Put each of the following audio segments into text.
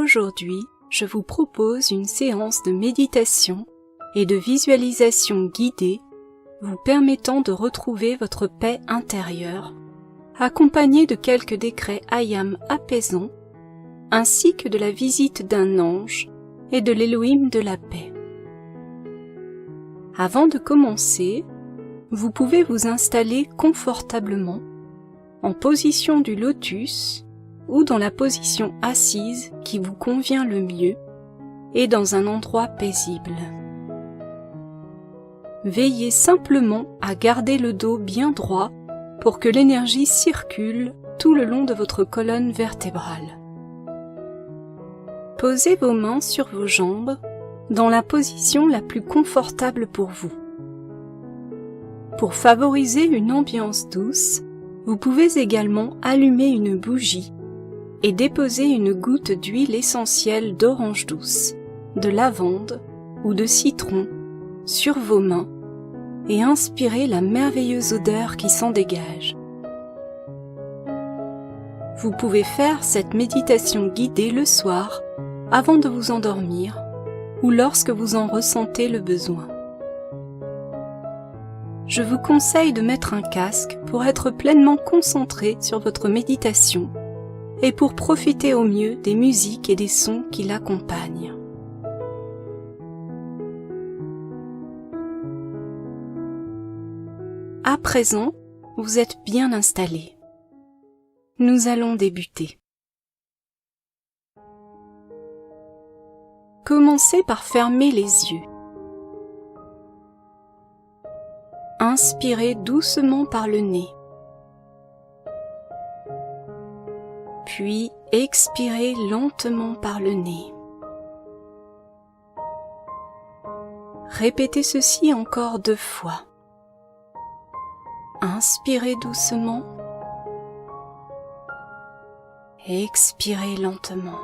Aujourd'hui, je vous propose une séance de méditation et de visualisation guidée vous permettant de retrouver votre paix intérieure, accompagnée de quelques décrets ayam apaisants, ainsi que de la visite d'un ange et de l'Élohim de la paix. Avant de commencer, vous pouvez vous installer confortablement en position du lotus ou dans la position assise qui vous convient le mieux et dans un endroit paisible. Veillez simplement à garder le dos bien droit pour que l'énergie circule tout le long de votre colonne vertébrale. Posez vos mains sur vos jambes dans la position la plus confortable pour vous. Pour favoriser une ambiance douce, vous pouvez également allumer une bougie et déposer une goutte d'huile essentielle d'orange douce, de lavande ou de citron sur vos mains et inspirer la merveilleuse odeur qui s'en dégage. Vous pouvez faire cette méditation guidée le soir avant de vous endormir ou lorsque vous en ressentez le besoin. Je vous conseille de mettre un casque pour être pleinement concentré sur votre méditation et pour profiter au mieux des musiques et des sons qui l'accompagnent. À présent, vous êtes bien installé. Nous allons débuter. Commencez par fermer les yeux. Inspirez doucement par le nez. Puis expirez lentement par le nez. Répétez ceci encore 2 fois. Inspirez doucement. Expirez lentement.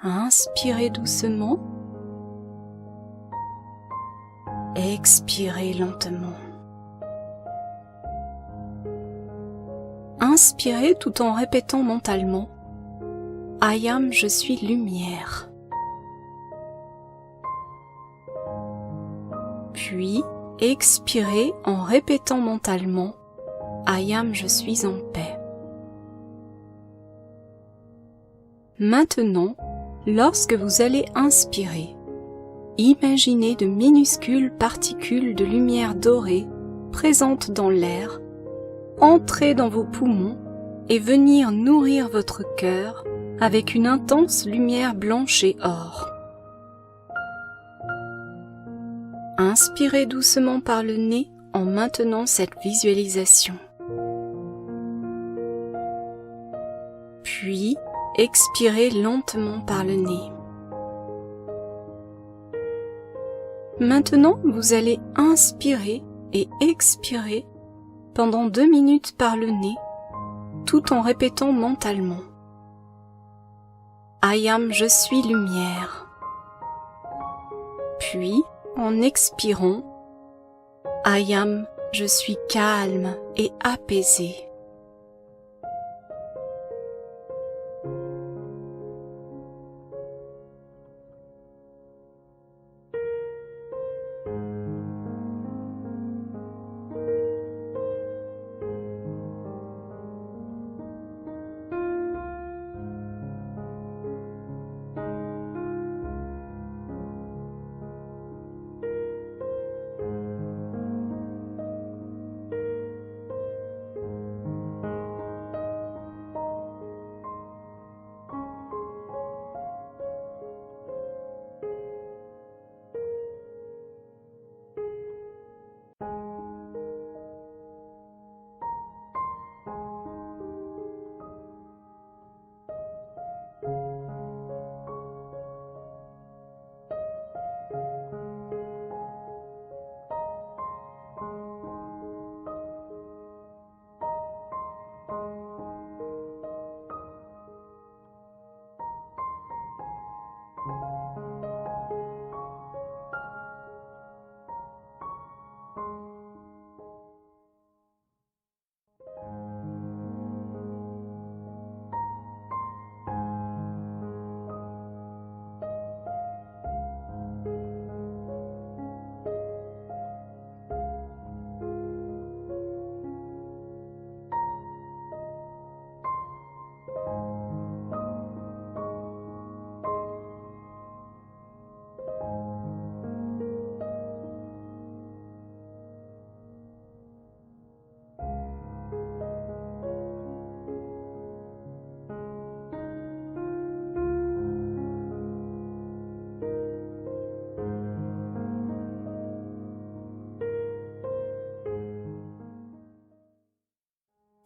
Inspirez doucement. Expirez lentement. Inspirez tout en répétant mentalement « Ayam, je suis lumière ». Puis, expirez en répétant mentalement « Ayam, je suis en paix ». Maintenant, lorsque vous allez inspirer, imaginez de minuscules particules de lumière dorée présentes dans l'air entrer dans vos poumons et venir nourrir votre cœur avec une intense lumière blanche et or. Inspirez doucement par le nez en maintenant cette visualisation. Puis, expirez lentement par le nez. Maintenant, vous allez inspirer et expirer pendant 2 minutes par le nez, tout en répétant mentalement « Ayam, je suis lumière ». Puis, en expirant « Ayam, je suis calme et apaisé ».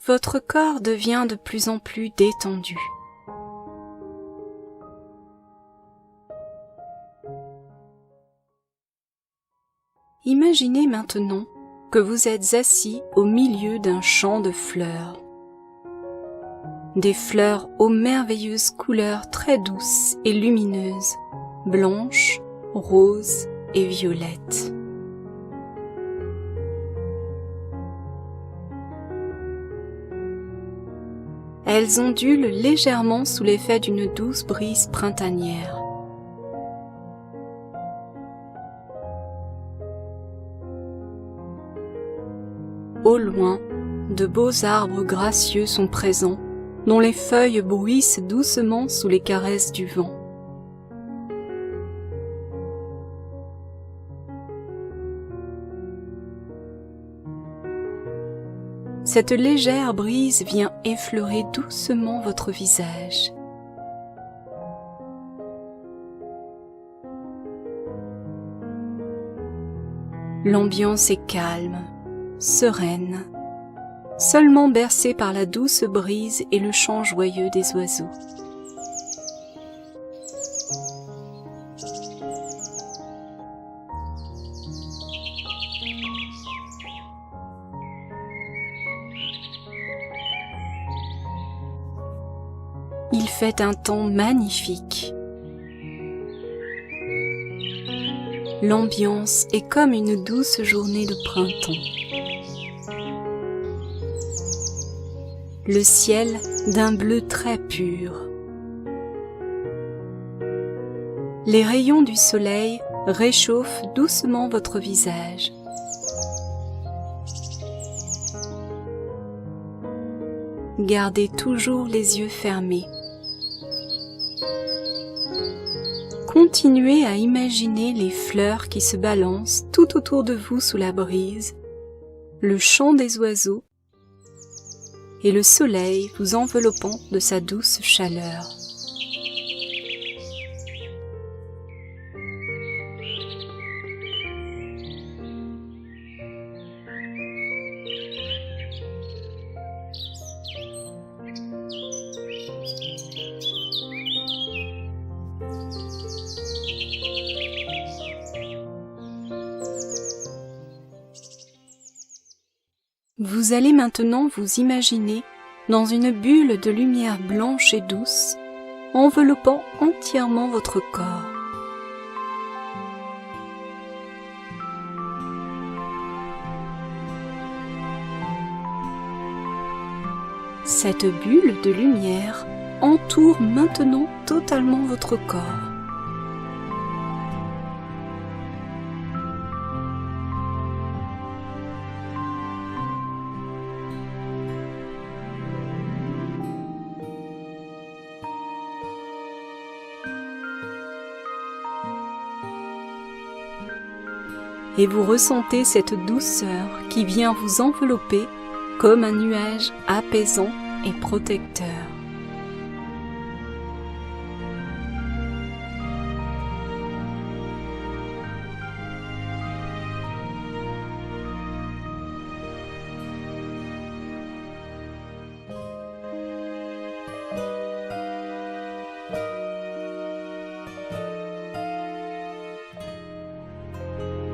votre corps devient de plus en plus détendu. Imaginez maintenant que vous êtes assis au milieu d'un champ de fleurs. Des fleurs aux merveilleuses couleurs très douces et lumineuses, blanches, roses et violettes. Elles ondulent légèrement sous l'effet d'une douce brise printanière. Au loin, de beaux arbres gracieux sont présents, dont les feuilles bruissent doucement sous les caresses du vent. Cette légère brise vient effleurer doucement votre visage. L'ambiance est calme, sereine, seulement bercée par la douce brise et le chant joyeux des oiseaux. Il fait un temps magnifique. L'ambiance est comme une douce journée de printemps. Le ciel d'un bleu très pur. Les rayons du soleil réchauffent doucement votre visage. Gardez toujours les yeux fermés. Continuez à imaginer les fleurs qui se balancent tout autour de vous sous la brise, le chant des oiseaux et le soleil vous enveloppant de sa douce chaleur. Vous allez maintenant vous imaginer dans une bulle de lumière blanche et douce, enveloppant entièrement votre corps. Cette bulle de lumière entoure maintenant totalement votre corps. Et vous ressentez cette douceur qui vient vous envelopper comme un nuage apaisant et protecteur.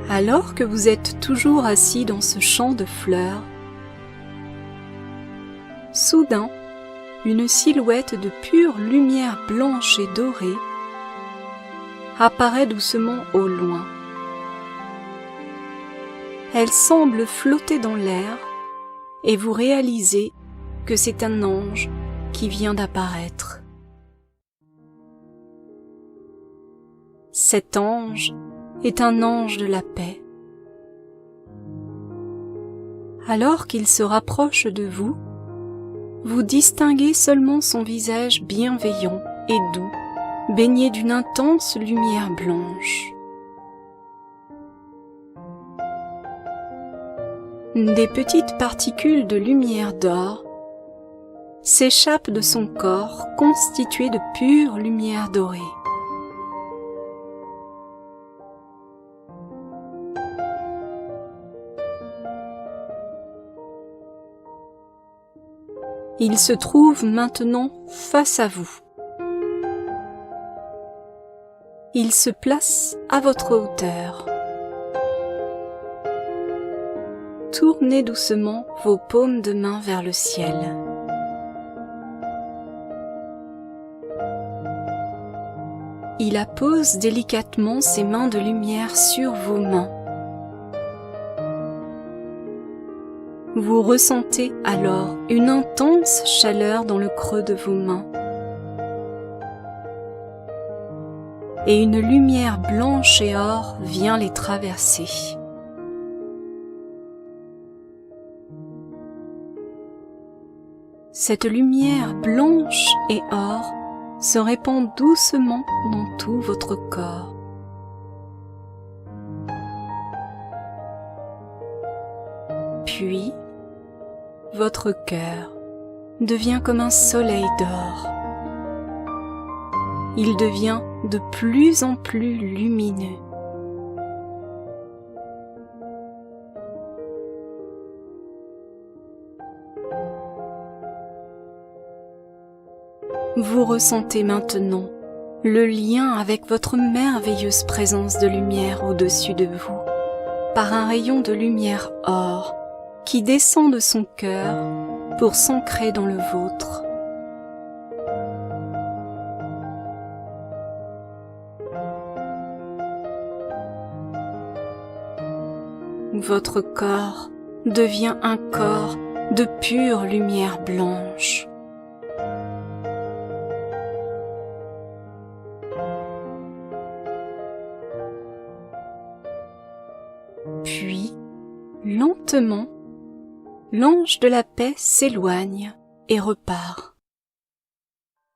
Alors que vous êtes toujours assis dans ce champ de fleurs, soudain, une silhouette de pure lumière blanche et dorée apparaît doucement au loin. Elle semble flotter dans l'air et vous réalisez que c'est un ange qui vient d'apparaître. Cet ange est un ange de la paix. Alors qu'il se rapproche de vous, vous distinguez seulement son visage bienveillant et doux, baigné d'une intense lumière blanche. Des petites particules de lumière d'or s'échappent de son corps constitué de pure lumière dorée. Il se trouve maintenant face à vous. Il se place à votre hauteur. Tournez doucement vos paumes de main vers le ciel. Il appose délicatement ses mains de lumière sur vos mains. Vous ressentez alors une intense chaleur dans le creux de vos mains. Et une lumière blanche et or vient les traverser. Cette lumière blanche et or se répand doucement dans tout votre corps. Puis, votre cœur devient comme un soleil d'or. Il devient de plus en plus lumineux. Vous ressentez maintenant le lien avec votre merveilleuse présence de lumière au-dessus de vous, par un rayon de lumière or qui descend de son cœur pour s'ancrer dans le vôtre. Votre corps devient un corps de pure lumière blanche. Puis, lentement, l'ange de la paix s'éloigne et repart.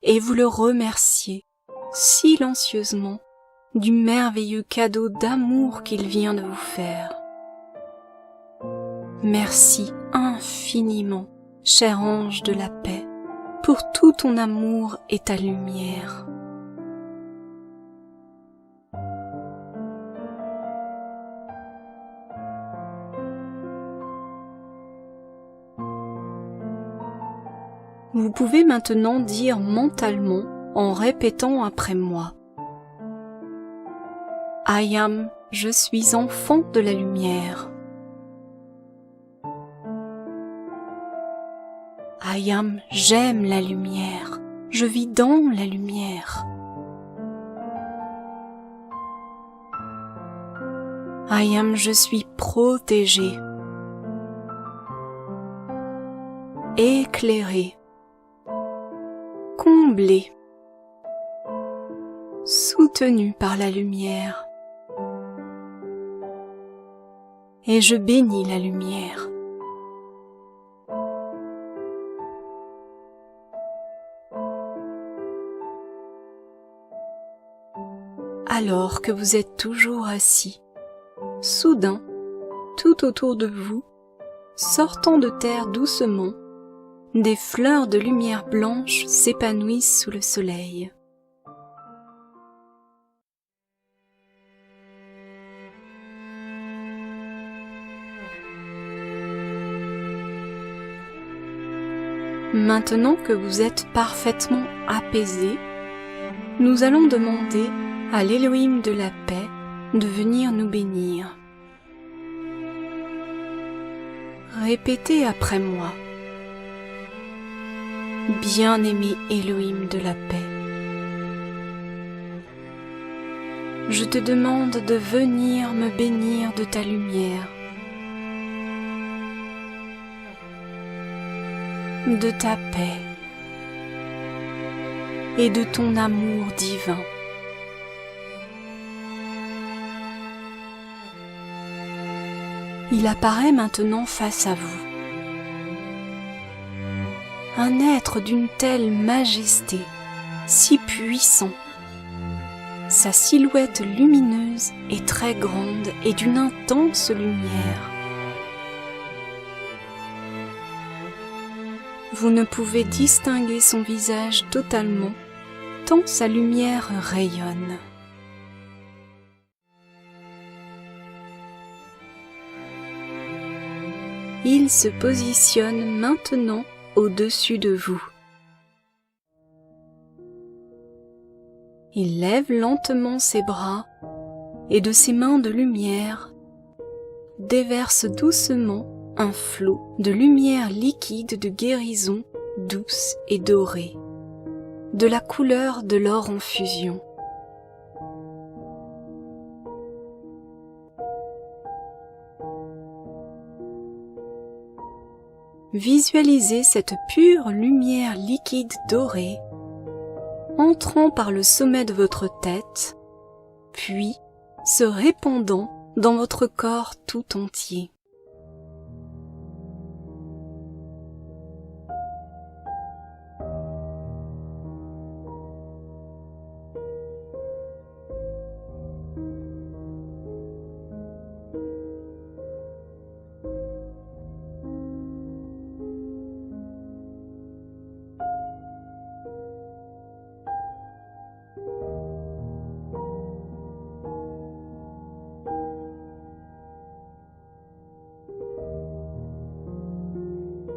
Et vous le remerciez silencieusement du merveilleux cadeau d'amour qu'il vient de vous faire. Merci infiniment, cher ange de la paix, pour tout ton amour et ta lumière. Vous pouvez maintenant dire mentalement, en répétant après moi: I am, je suis enfant de la lumière. I am, j'aime la lumière, je vis dans la lumière. I am, je suis protégé, éclairé, comblé, soutenu par la lumière. Et je bénis la lumière. Alors que vous êtes toujours assis, soudain, tout autour de vous, sortant de terre doucement, des fleurs de lumière blanche s'épanouissent sous le soleil. Maintenant que vous êtes parfaitement apaisé, nous allons demander à l'Élohim de la paix de venir nous bénir. Répétez après moi. Bien-aimé Élohim de la paix, je te demande de venir me bénir de ta lumière, de ta paix et de ton amour divin. Il apparaît maintenant face à vous. Un être d'une telle majesté, si puissant. Sa silhouette lumineuse est très grande et d'une intense lumière. Vous ne pouvez distinguer son visage totalement, tant sa lumière rayonne. Il se positionne maintenant au-dessus de vous. Il lève lentement ses bras et de ses mains de lumière déverse doucement un flot de lumière liquide de guérison douce et dorée, de la couleur de l'or en fusion. Visualisez cette pure lumière liquide dorée entrant par le sommet de votre tête, puis se répandant dans votre corps tout entier.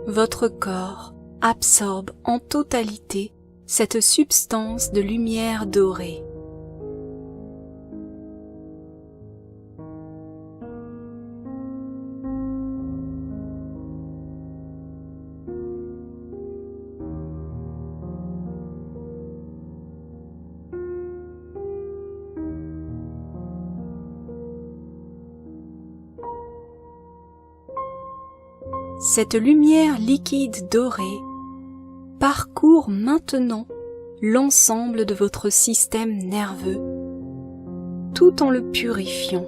Votre corps absorbe en totalité cette substance de lumière dorée. Cette lumière liquide dorée parcourt maintenant l'ensemble de votre système nerveux, tout en le purifiant.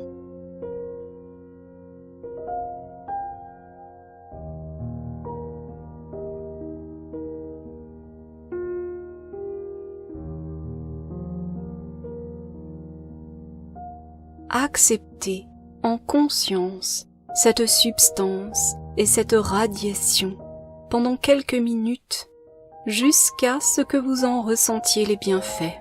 Acceptez en conscience cette substance et cette radiation pendant quelques minutes jusqu'à ce que vous en ressentiez les bienfaits.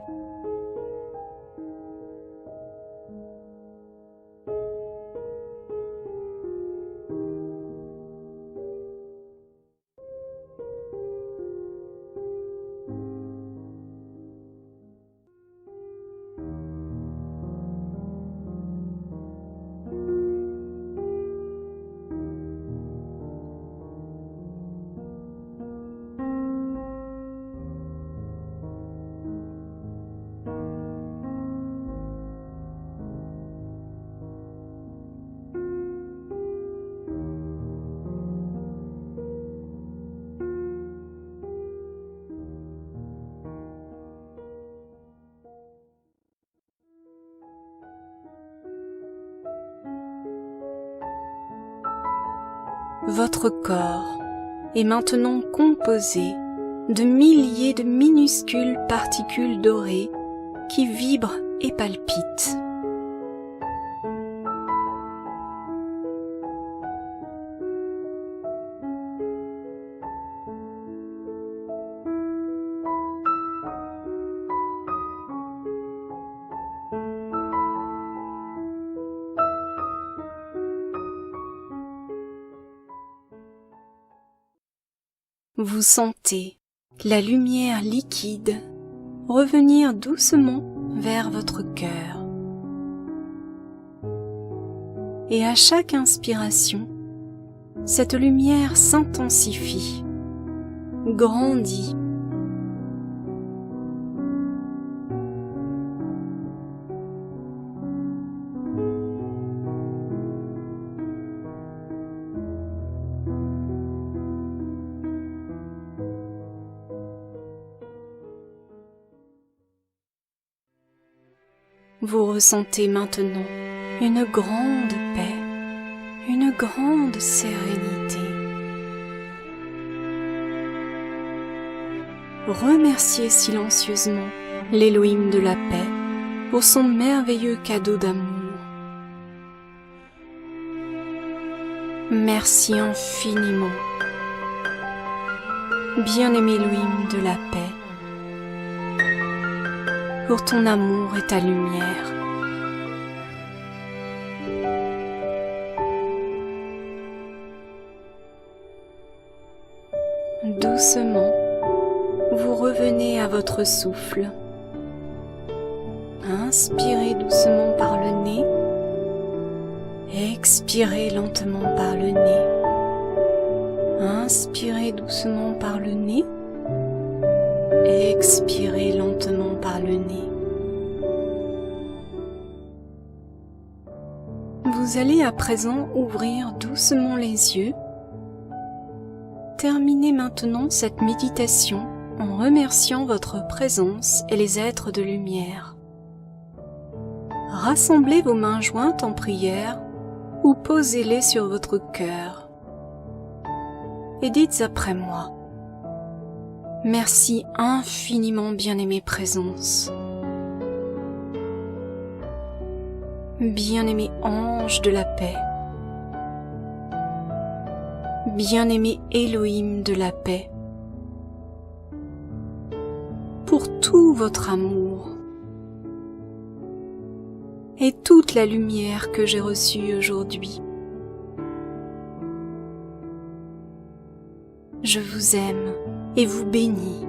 Votre corps est maintenant composé de milliers de minuscules particules dorées qui vibrent et palpitent. Vous sentez la lumière liquide revenir doucement vers votre cœur. Et à chaque inspiration, cette lumière s'intensifie, grandit. Vous ressentez maintenant une grande paix, une grande sérénité. Remerciez silencieusement l'Élohim de la paix pour son merveilleux cadeau d'amour. Merci infiniment, bien-aimé Elohim de la paix, pour ton amour et ta lumière. votre souffle. Inspirez doucement par le nez. Expirez lentement par le nez. Inspirez doucement par le nez. Expirez lentement par le nez. Vous allez à présent ouvrir doucement les yeux. Terminez maintenant cette méditation en remerciant votre présence et les êtres de lumière. Rassemblez vos mains jointes en prière ou posez-les sur votre cœur. Et dites après moi: merci infiniment, bien-aimée présence. Bien-aimé ange de la paix. Bien-aimé Elohim de la paix. Pour tout votre amour et toute la lumière que j'ai reçue aujourd'hui. Je vous aime et vous bénis.